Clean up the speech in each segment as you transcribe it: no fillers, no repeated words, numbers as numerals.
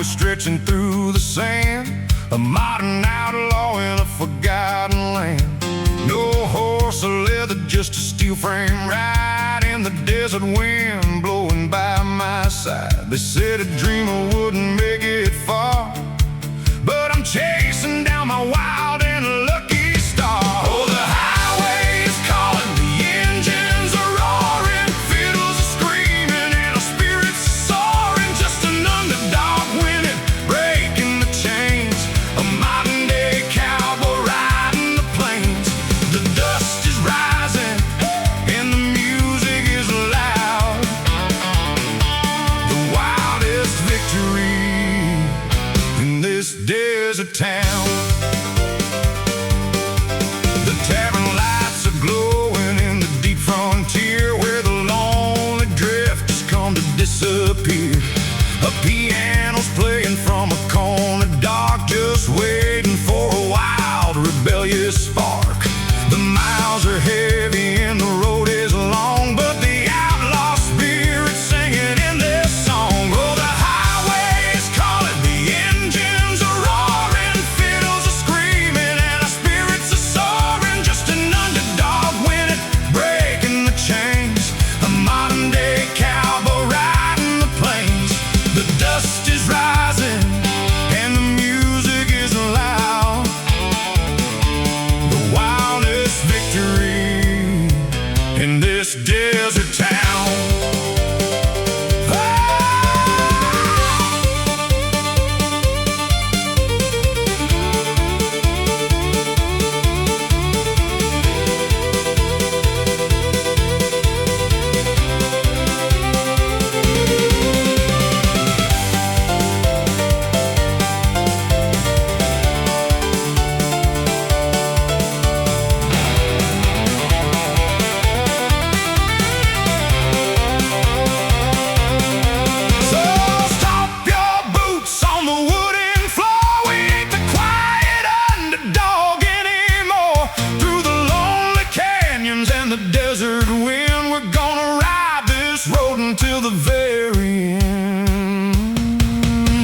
Stretching through the sand, a modern outlaw in a forgotten land. No horse or leather, just a steel frame ride in the desert wind blowing by my side. They said a dreamer wouldn't make it far, but I'm chasing down my wild and lucky star. Oh, the highway is calling, the engines are roaring, fiddles are screaming, and our spirits are soaring. Just an underdog winning, breaking the chains, a modern day cowboy riding the plains. The dust is rising and the music is loud, the wildest victory in this desert town. The tavern lights are glowing in the deep frontier, where the lonely drifters come to disappear. A piano's playing from a corner dark, just waiting for a wild, rebellious spark. The miles are heavy and the road is long, but the outlaw spirit's singing in this song. Oh, the highway is calling, the engines are roaring, fiddles are screaming, and our spirits are soaring. Just an underdog winning, breaking the chains, a modern day cowboy riding the plains. The dust is rising and the music is loud, the wildest victory in this desert town. Till the very end.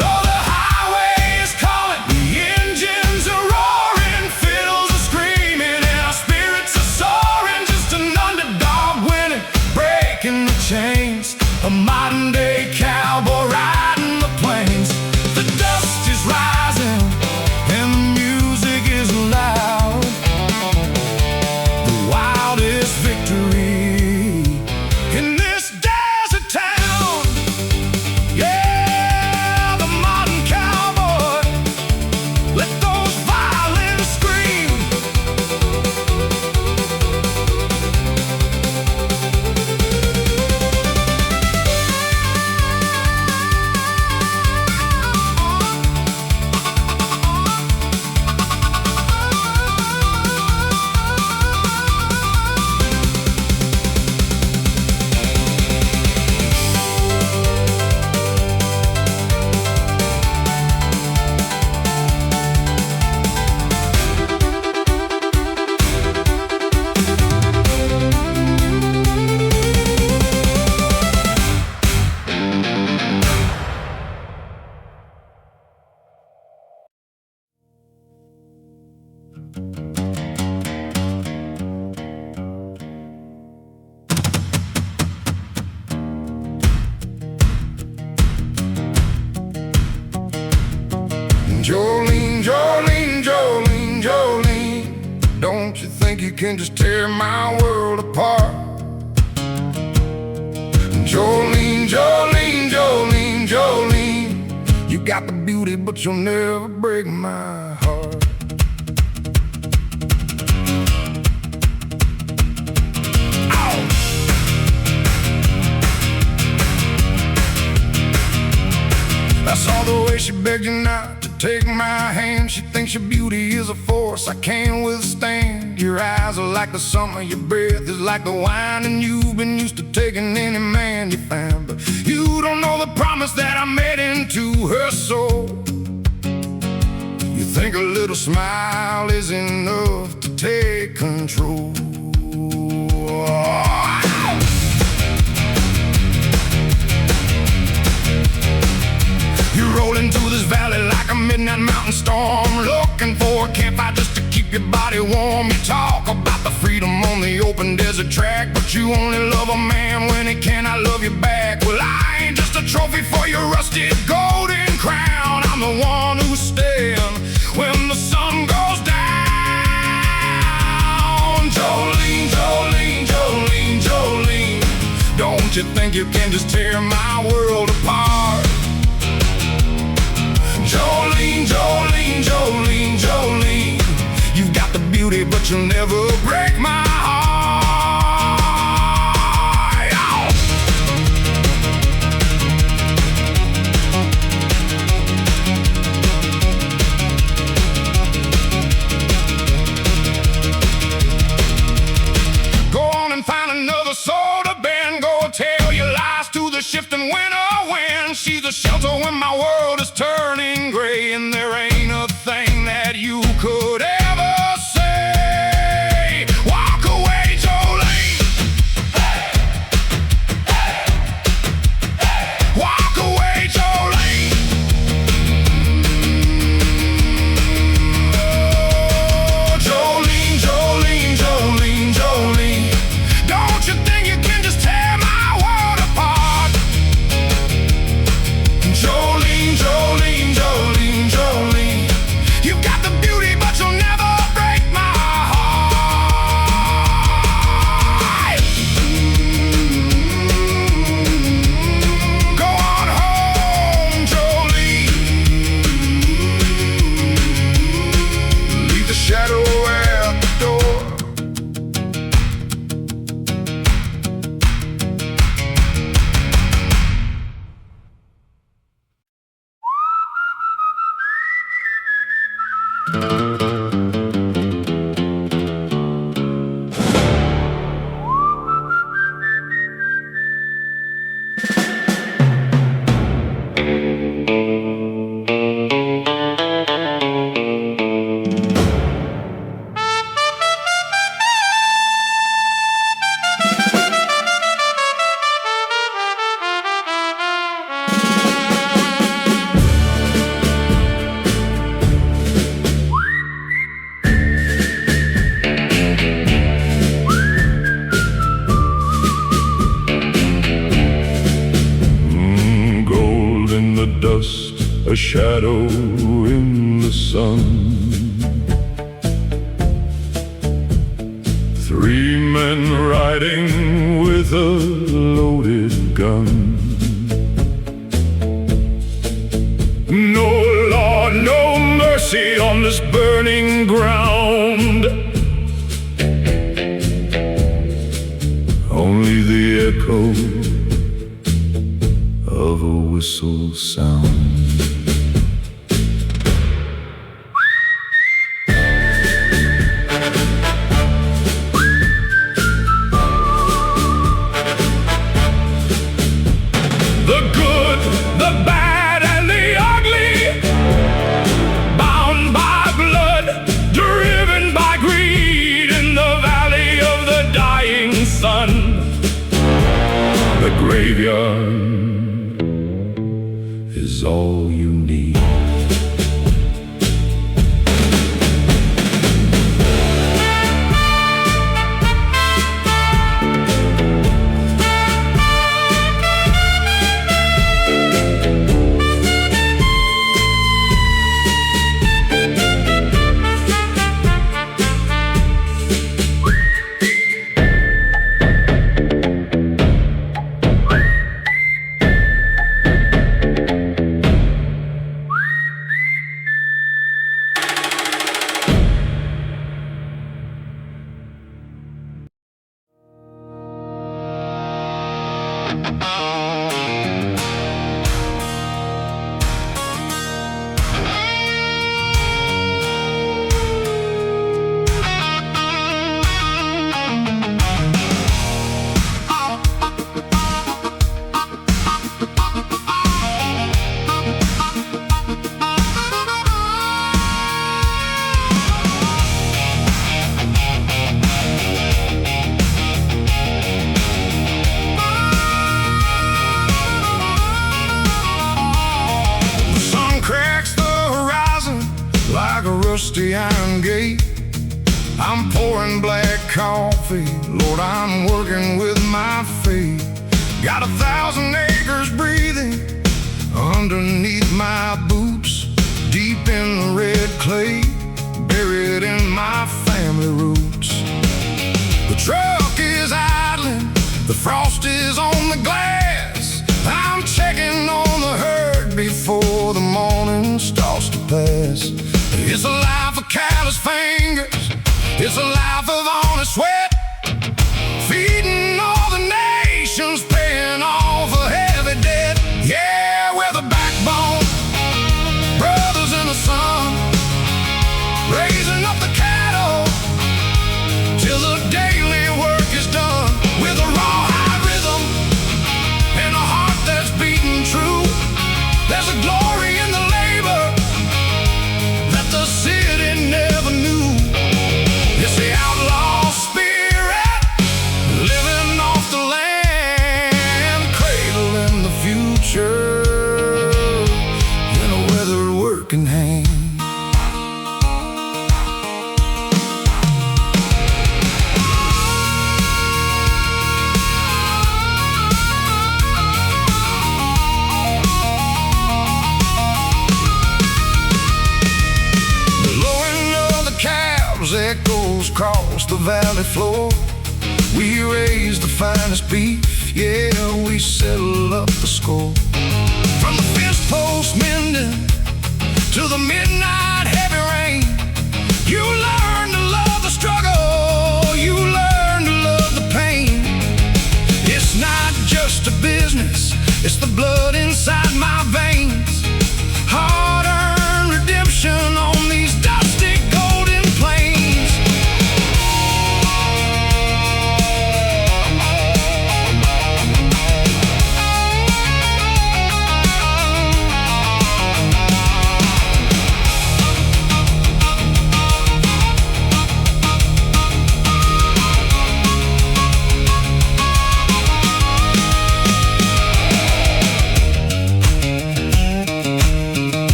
Oh, the highway is calling, the engines are roaring, fiddles are screaming, and our spirits are soaring. Just an underdog winning, breaking the chains, a modern day cowboy riding the plains. The dust is rising and the music is loud, the wildest victory in this desert town. Yeah, the modern cowboy, let those violins scream. Jolene, Jolene, Jolene, Jolene, don't you think you can just tear my world apart? Jolene, Jolene, Jolene, Jolene, you got the beauty, but you'll never break my heart. she begged you not to take my hand. She thinks your beauty is a force I can't withstand. Your eyes are like the summer, your breath is like the wine, and you've been used to taking any man you find. But you don't know the promise that I made into her soul. You think a little smile is enough to take control. You're rolling through this valley like a midnight mountain storm, looking for a campfire just to keep your body warm. You talk about the freedom on the open desert track, but you only love a man when he cannot love you back. Well, I ain't just a trophy for your rusted golden crown. I'm the one who's staying when the sun goes down. Jolene, Jolene, Jolene, Jolene, don't you think you can just tear my world apart? Jolene, Jolene, Jolene, Jolene, you've got the beauty, but you'll never break my heart. Go on and find another soda band. Go tell your lies to the shifting winter wind. She's a shelter when my world is turning gray, and there ain't a thing that you could ever say. Walk away, Jolene. Hey, hey, hey. Walk away, Jolene. Oh, Jolene, Jolene, Jolene, Jolene, don't you think you can just tear my world apart? Jolene, Jolene, Jolene, Jolene, you've got the beauty, but you'll never break my heart. Go on home, Jolene. Leave the shadow at the door. Dust, a shadow in the sun. Three men riding with a loaded gun. No law, no mercy on this burning ground. Only the echo of a whistle sound. The good, the bad, and the ugly, bound by blood, driven by greed, in the valley of the dying sun. The graveyard is all you need. rusty iron gate. I'm pouring black coffee, Lord, I'm working with my faith. Got 1,000 acres breathing underneath my boots, deep in the red clay, buried in my family roots. The truck is idling, the frost is on the glass. I'm checking on the herd before the morning starts to pass. It's a life of callous fingers, it's a life of honest sweat, feeding all the nations, paying off a heavy debt. Yeah, we're the backbone, brothers in the sun, raising up the cattle till the daily work is done. With a rawhide rhythm and a heart that's beating true, there's a glory in the labor that the city never knew. It's the outlaw spirit living off the land, cradling the future in a weathered working hand. Echoes cross the valley floor. We raise the finest beef, yeah, we settle up the score. From the fence post mending to the midnight heavy rain, you learn to love the struggle, you learn to love the pain. It's not just a business, it's the blood inside my veins. Hard-earned redemption on these dusty golden plains.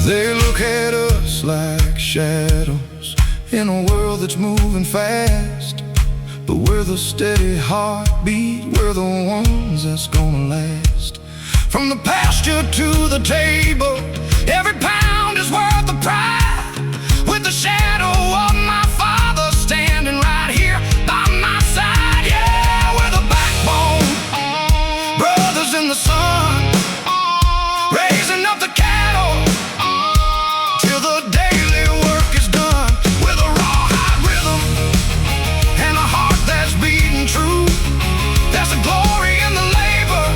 They look at us like shadows in a world that's moving fast, but we're the steady heartbeat, we're the ones that's gonna last. From the pasture to the table, every pound is worth the pride. With the shadow of my father standing right here by my side. Yeah, we're the backbone, brothers in the sun, raising up the cattle till the daily work is done. With a rawhide rhythm and a heart that's beating true, there's a glory in the labor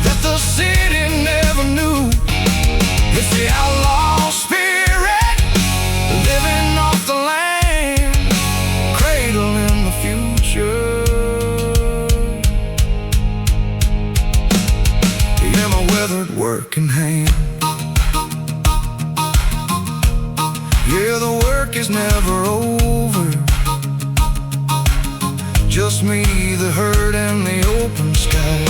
that the city never knew. It's the outlaw spirit living off the land, cradling the future in a weathered working hand. Yeah, the work is never over, just me, the herd, and the open sky.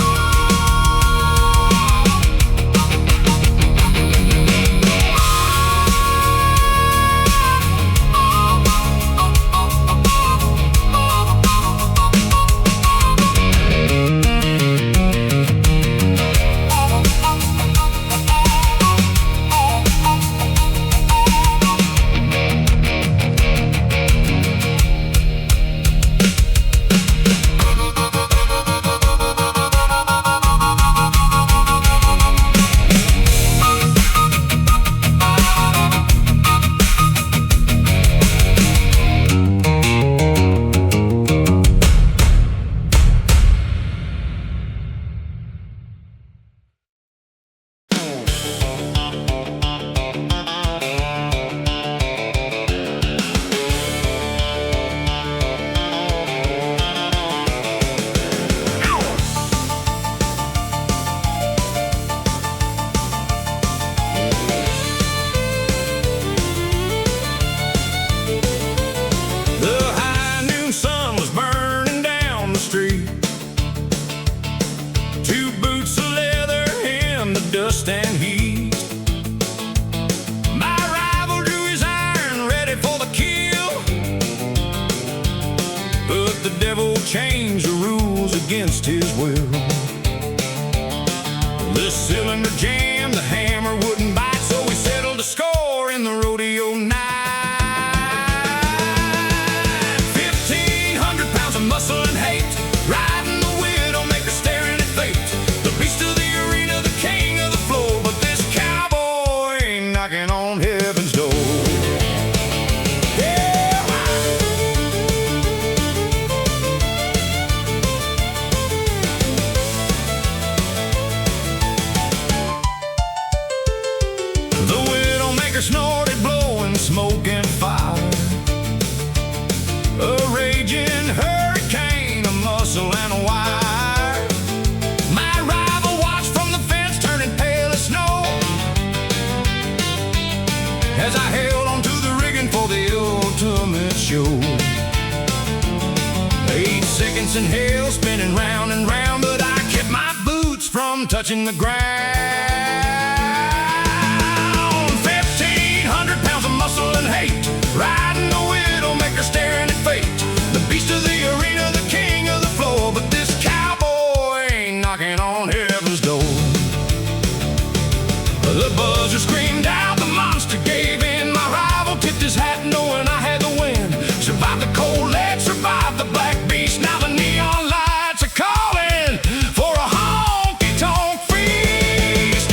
change the rules against his will. The cylinder jammed, the hammer wouldn't bite, so we settled a score in the rodeo night. 1,500 pounds of muscle and hate, riding the widowmaker, staring at fate. The beast of the arena, the king of the floor, but this cowboy ain't knocking on heaven's door. Snorted, blowing smoke and fire, a raging hurricane of muscle and wire. My rival watched from the fence, turning pale as snow, as I held onto the rigging for the ultimate show. 8 seconds in hell, spinning round and round, but I kept my boots from touching the ground. Muscle and hate, riding the widowmaker, staring at fate. The beast of the arena, the king of the floor, but this cowboy ain't knocking on heaven's door. The buzzer screamed out, the monster gave in. My rival tipped his hat knowing I had the win. Survived the cold lead, survived the black beast. Now the neon lights are calling for a honky-tonk feast.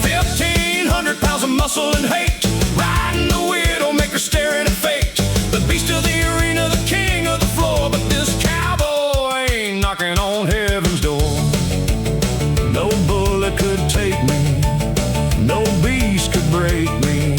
1,500 pounds of muscle and hate, riding the widowmaker, staring at fate. The beast of the arena, the king of the floor, but this cowboy ain't knocking on heaven's door. No bullet could take me, no beast could break me.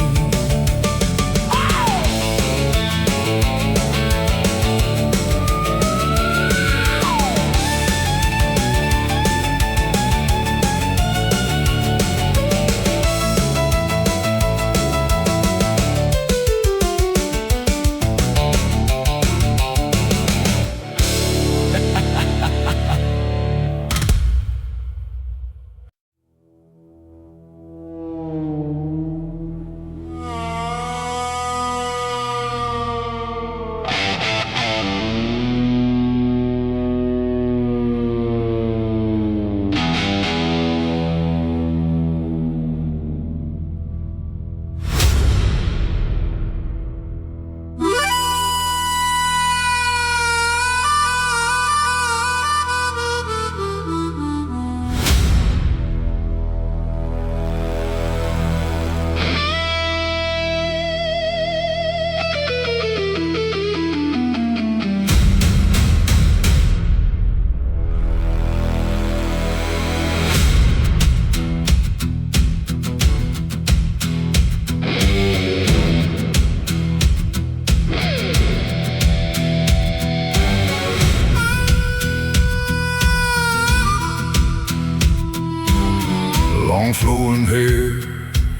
Long flowing hair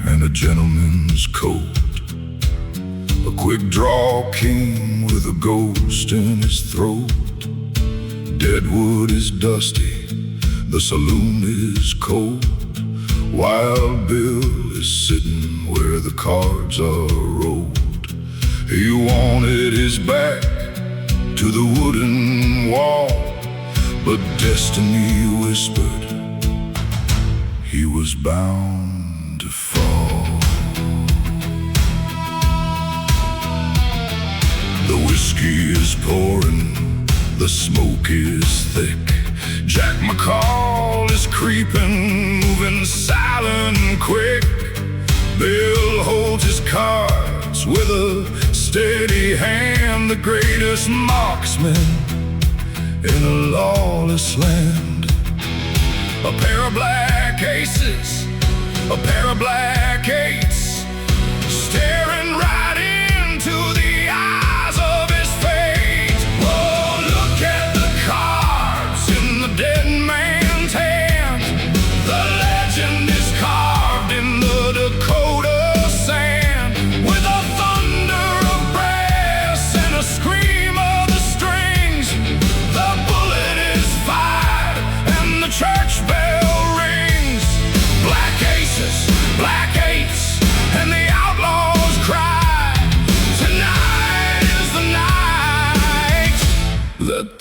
and a gentleman's coat. A quick draw king with a ghost in his throat. Deadwood is dusty, the saloon is cold. Wild Bill is sitting where the cards are rolled. He wanted his back to the wooden wall, but destiny whispered he was bound to fall. The whiskey is pouring, the smoke is thick. Jack McCall is creeping, moving silent and quick. Bill holds his cards with a steady hand, the greatest marksman in a lawless land. A pair of black aces, a pair of black eights, staring right into the eyes of his fate.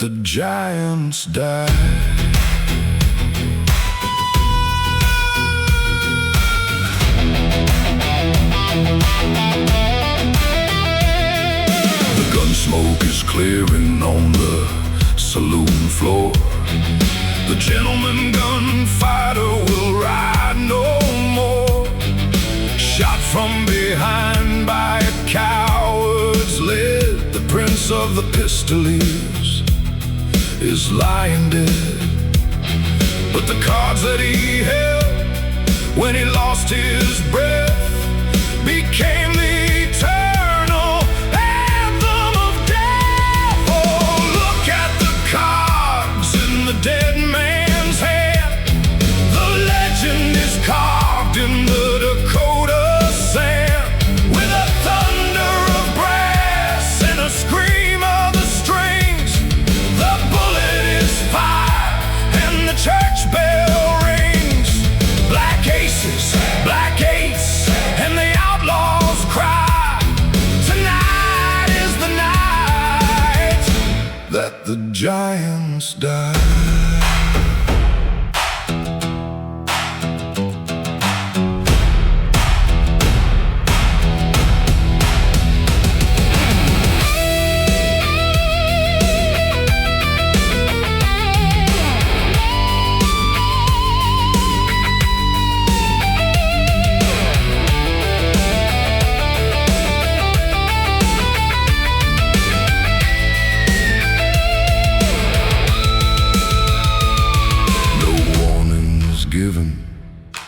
the giants die. The gun smoke is clearing on the saloon floor. The gentleman gunfighter will ride no more. Shot from behind by a coward's lead, the prince of the Pistoliers is lying dead. But the cards that he held when he lost his breath became the eternal anthem of death. Oh, look at the cards in the dead man's hand. The legend is carved in the Dakota sand, with a thunder of brass and a scream of the strings. The bullet is fired and the church bell rings. Black aces, black eights, and the outlaws cry. Tonight is the night that the giants die.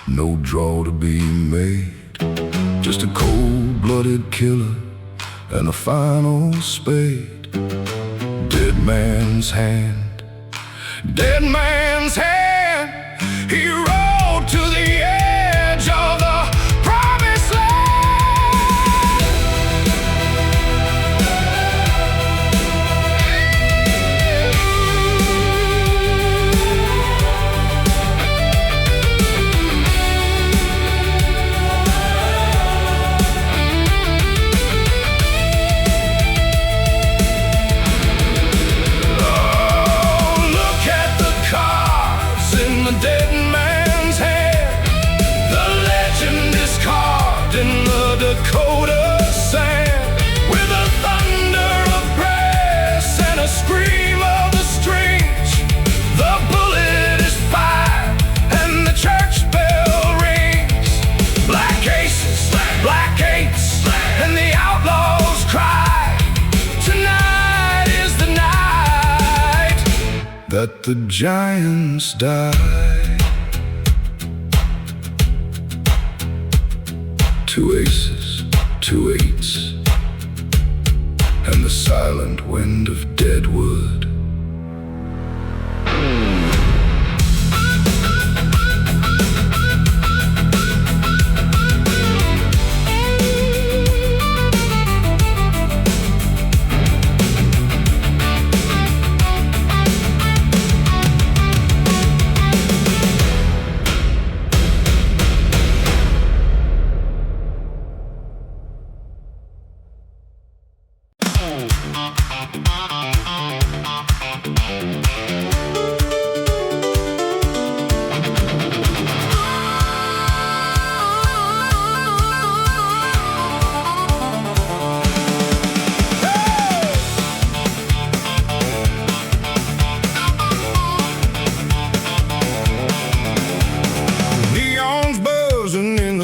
No draw to be made, just a cold-blooded killer and a final spade. Dead man's hand, dead man's hand. He rode to the edge of the promised land. The dead man's hand. The legend is carved in the Dakota sand, with a thunder of brass and a scream of the strings. The bullet is fired and the church bell rings. Black aces, black eights, and the outlaws cry. Tonight is the night that the giants die. Two aces, two eights, and the silent wind of dead wood.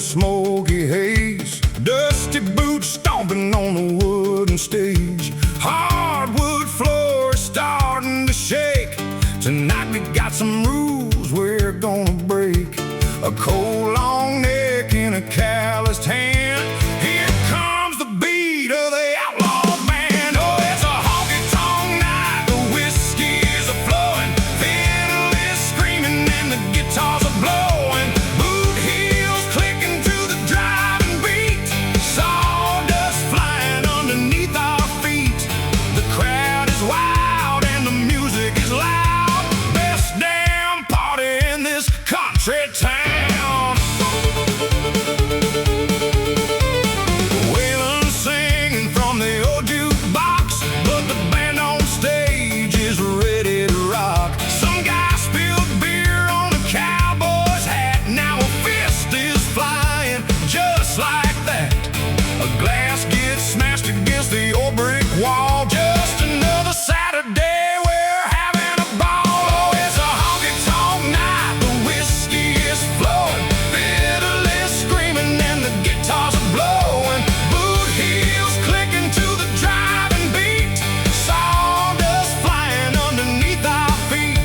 Smoky haze, dusty boots stomping on the wooden stage. Hardwood floor starting to shake. Tonight we got some rules we're gonna break. A cold long neck in a calloused hand. Here comes the beat of the outlaw band. Oh, it's a honky-tonk night. The whiskey is a-flowing, fiddle is screaming and the guitars are blowing. Boot heels clicking to the driving beat. Sawdust flying underneath our feet. The crowd is wild and the music is loud. Best damn four brick wall. Just another Saturday, we're having a ball. Oh, it's a honky-tonk night, the whiskey is flowing, fiddle is screaming and the guitars are blowing, boot heels clicking to the driving beat, sawdust flying underneath our feet.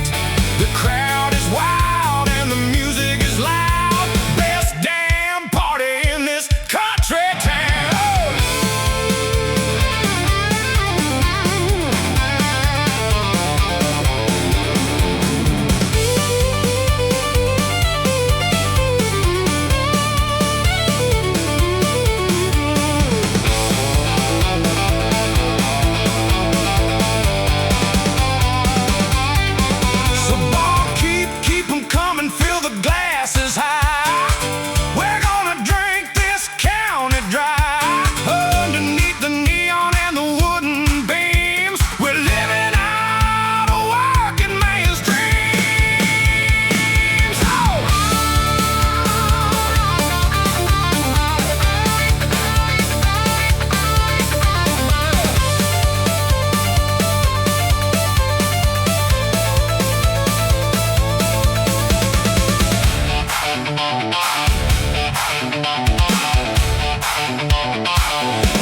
The crowd is wild and the music is loud, best damn party in this country town. So barkeep, keep 'em coming, fill the glasses high. We're gonna drink this county dry. Underneath the neon and the wooden beams, we're living out a working man's dreams. Oh!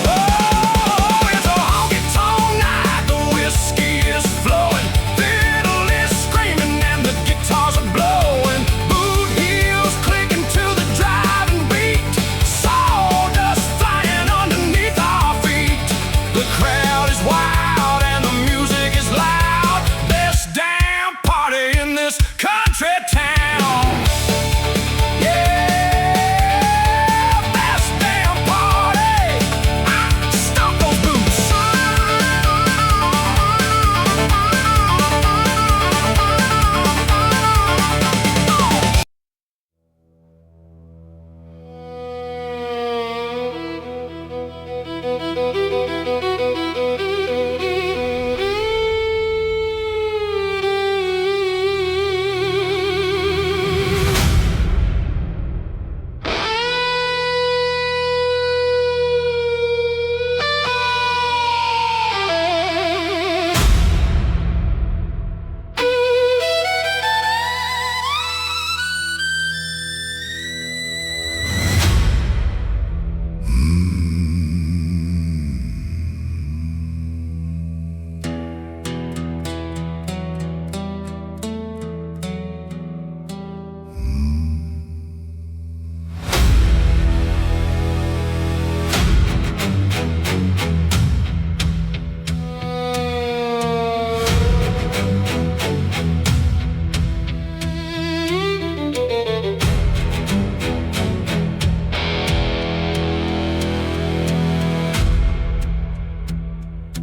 Oh, it's a honky-tonk night, the whiskey is flowing, fiddle is screaming and the guitars are blowing, boot heels clicking to the driving beat, sawdust flying underneath our feet. The crowd is wild and the music is loud, best damn party in this country town. Yeah, best damn party. Stomp those boots.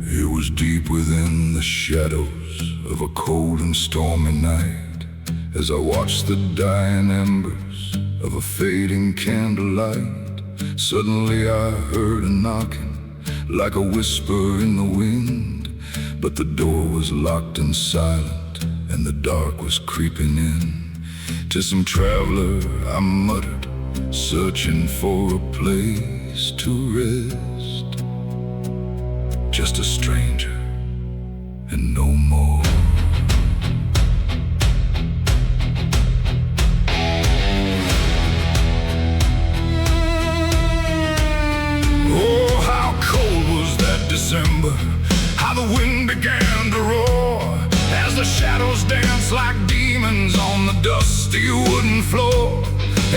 It was deep within the shadows of a cold and stormy night, as I watched the dying embers of a fading candlelight. Suddenly I heard a knocking, like a whisper in the wind, but the door was locked and silent, and the dark was creeping in. To some traveler I muttered, searching for a place to rest. Just a stranger and no more. Oh, how cold was that December, how the wind began to roar, as the shadows danced like demons on the dusty wooden floor.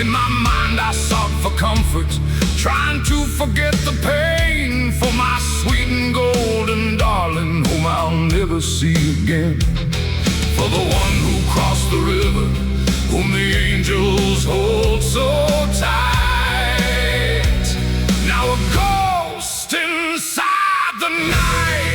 In my mind I sought for comfort, trying to forget the pain, for my sweet and golden darling, whom I'll never see again. For the one who crossed the river, whom the angels hold so tight, now a ghost inside the night.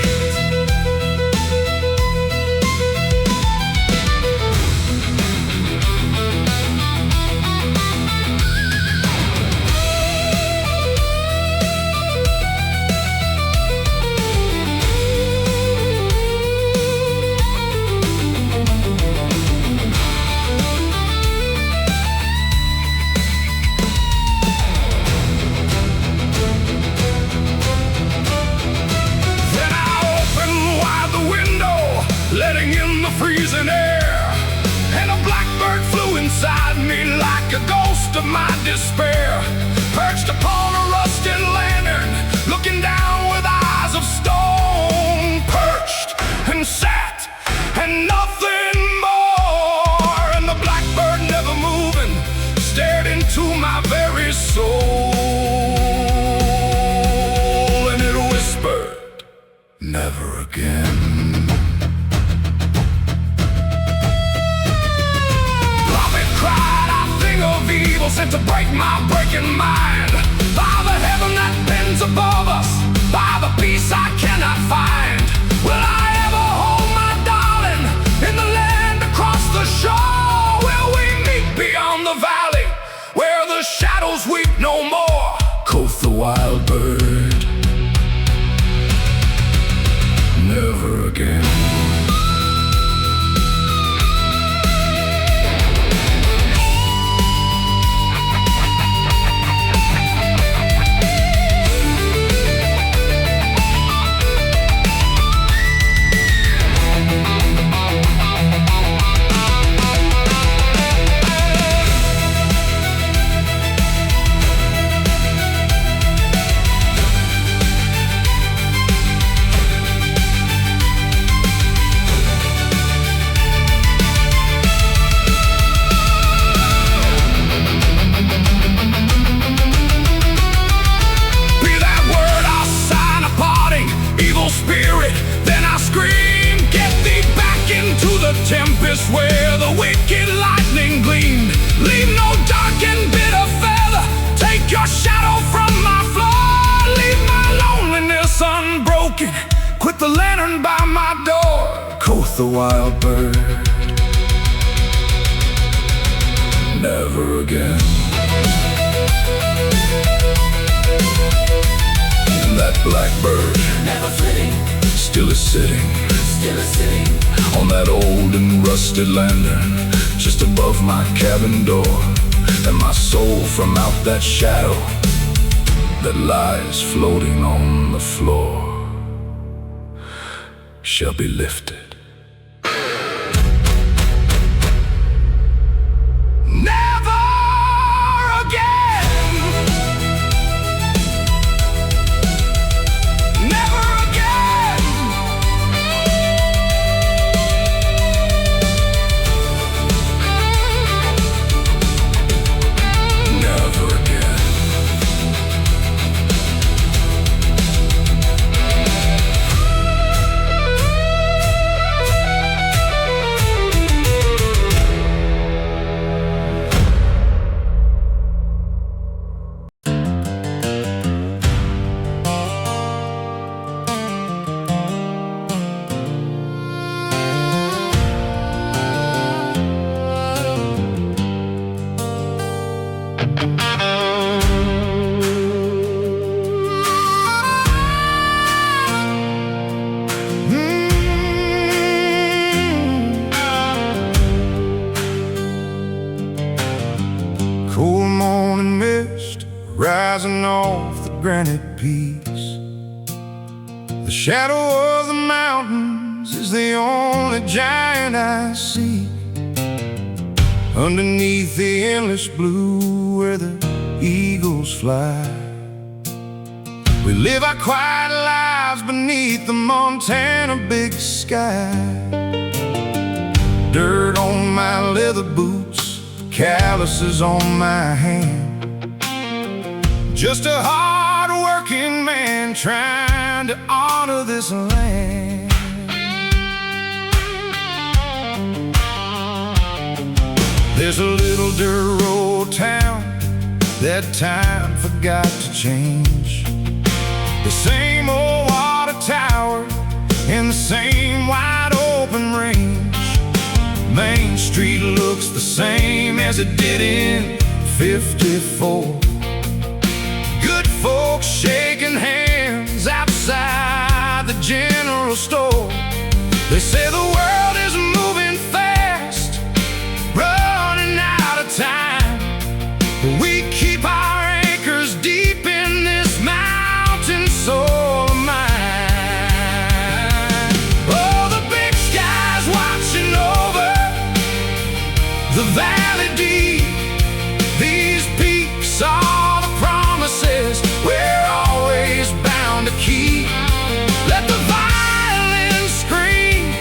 never again. Prophet cried, I think of evil sent to break my breaking mind. By the heaven that bends above us, by the peace I cannot find. Will I ever hold my darling in the land across the shore? Will we meet beyond the valley where the shadows weep no more? Quoth the wild bird, never again. Spirit, then I scream, get thee back into the tempest where the wicked lightning gleamed. Leave no dark and bitter feather, take your shadow from my floor. Leave my loneliness unbroken, quit the lantern by my door. Quoth the wild bird, never again. That blackbird, never flitting, still is sitting on that old and rusted lantern just above my cabin door. And my soul from out that shadow that lies floating on the floor shall be lifted. Cool morning mist rising off the granite peaks. The shadow of the mountains is the only giant I see. Underneath the endless blue where the eagles fly, we live our quiet lives beneath the Montana big sky. Dirt on my leather boots, calluses on my hand. Just a hard-working man trying to honor this land. There's a little dirt road town that time forgot to change. The same old water tower in the same wide open range. Main Street looks the same as it did in '54. Good folks shaking hands outside the general store. They say the world is moving fast, running out of time, but we keep our anchors deep in this mountain soul of mine. Oh, the big sky's watching over the valley deep. These peaks are the promises we're always bound to keep. Let the violin scream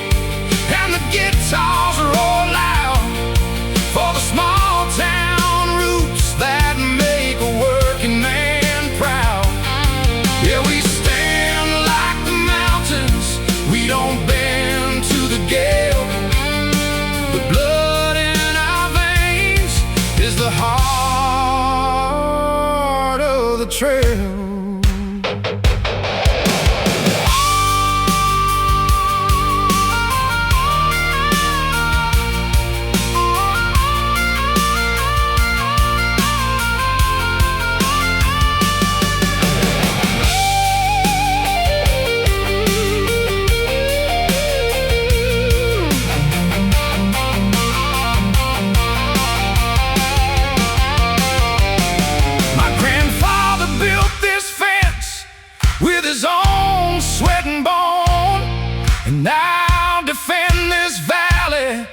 And I'll defend this valley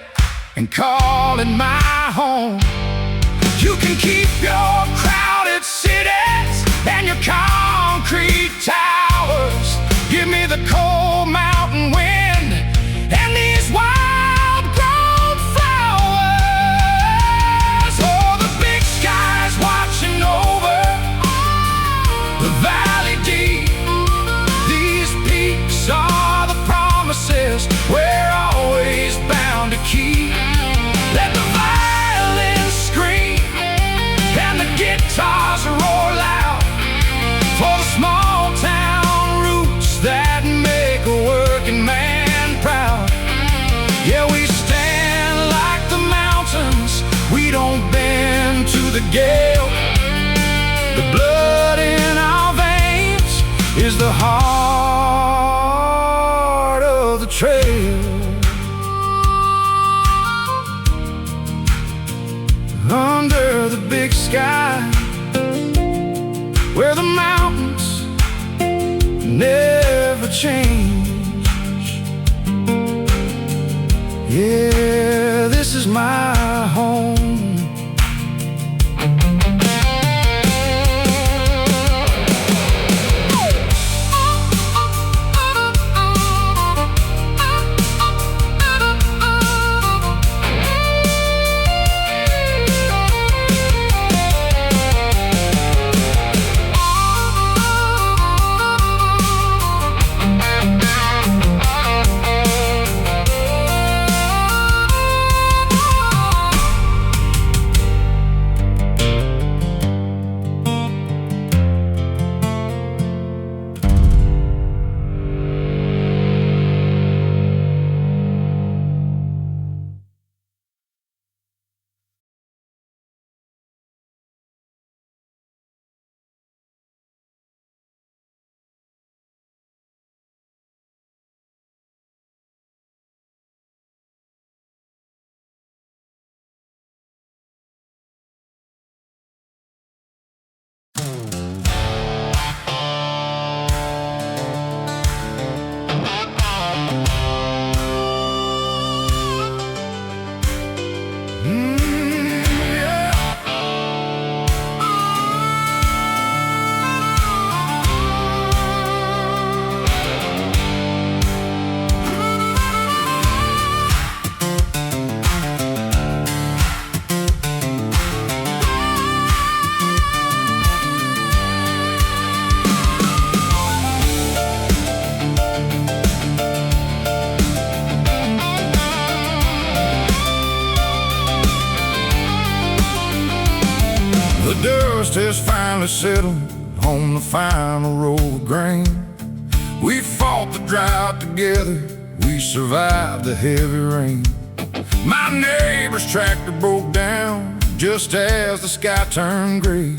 and call it my home. You can keep your crowded cities and your concrete towers. Give me the cold mountain wind and these wild-grown flowers. Oh, the big sky's watching over the valley deep. These peaks are the promises we're always bound to keep. Let the violins scream and the guitars roar loud for the small town roots that make a working man proud. Yeah, we stand like the mountains, we don't bend to the gale. The blood in our veins is the heart of the trail. Under the big sky, where the mountains never change. Yeah, this is my home. The dust has finally settled on the final row of grain. We fought the drought together, we survived the heavy rain. My neighbor's tractor broke down just as the sky turned gray.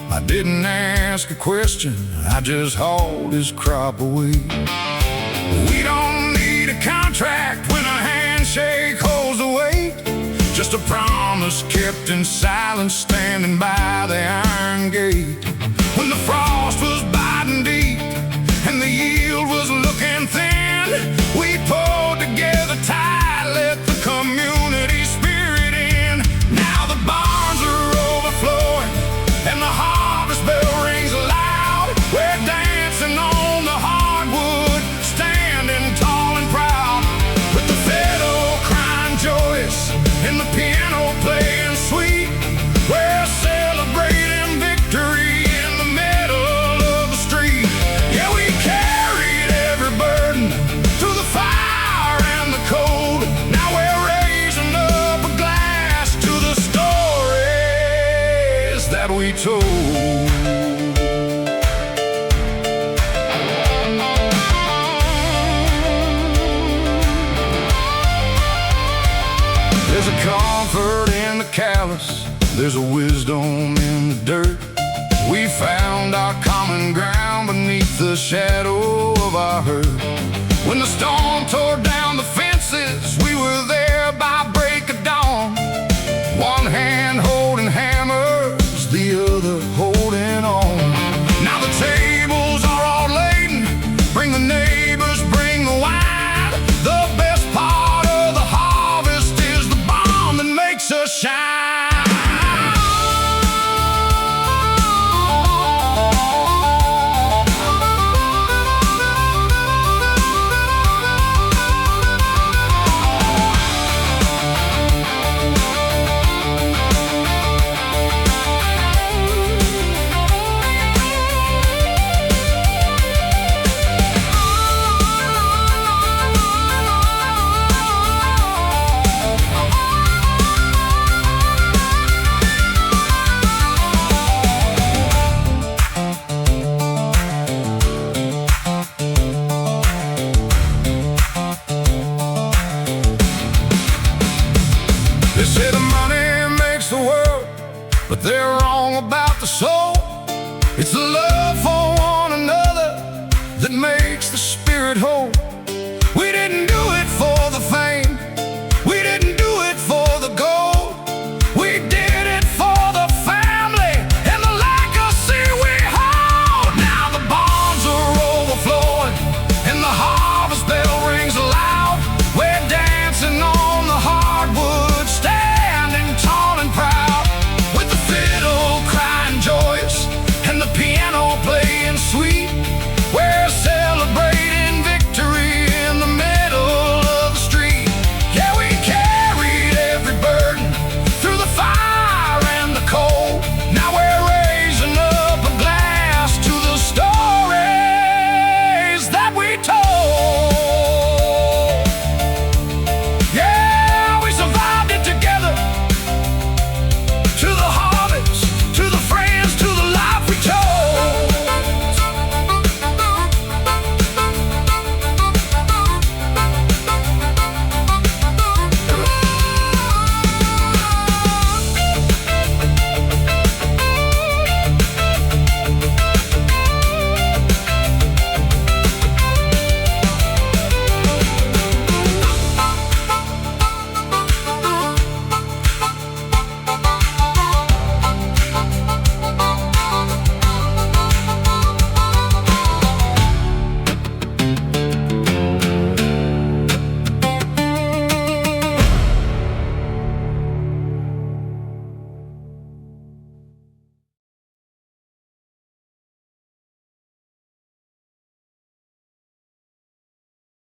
I didn't ask a question, I just hauled his crop away. We don't need a contract when a handshake holds the weight. Just a promise kept in silence, standing by the iron gate. When the frost was biting deep and the yield was looking thin, we pulled together tight, let the community spirit in. Now the barns are overflowing and the harvest bell rings loud. We're dancing on the hardwood, standing tall and proud, with the fiddle crying joyous and the piano playing sweet. We're celebrating victory in the middle of the street. Yeah, we carried every burden through the fire and the cold. Now we're raising up a glass to the stories that we told. There's a comfort in the callous, there's a wisdom in the dirt. We found our common ground beneath the shadow of our hurt. When the storm tore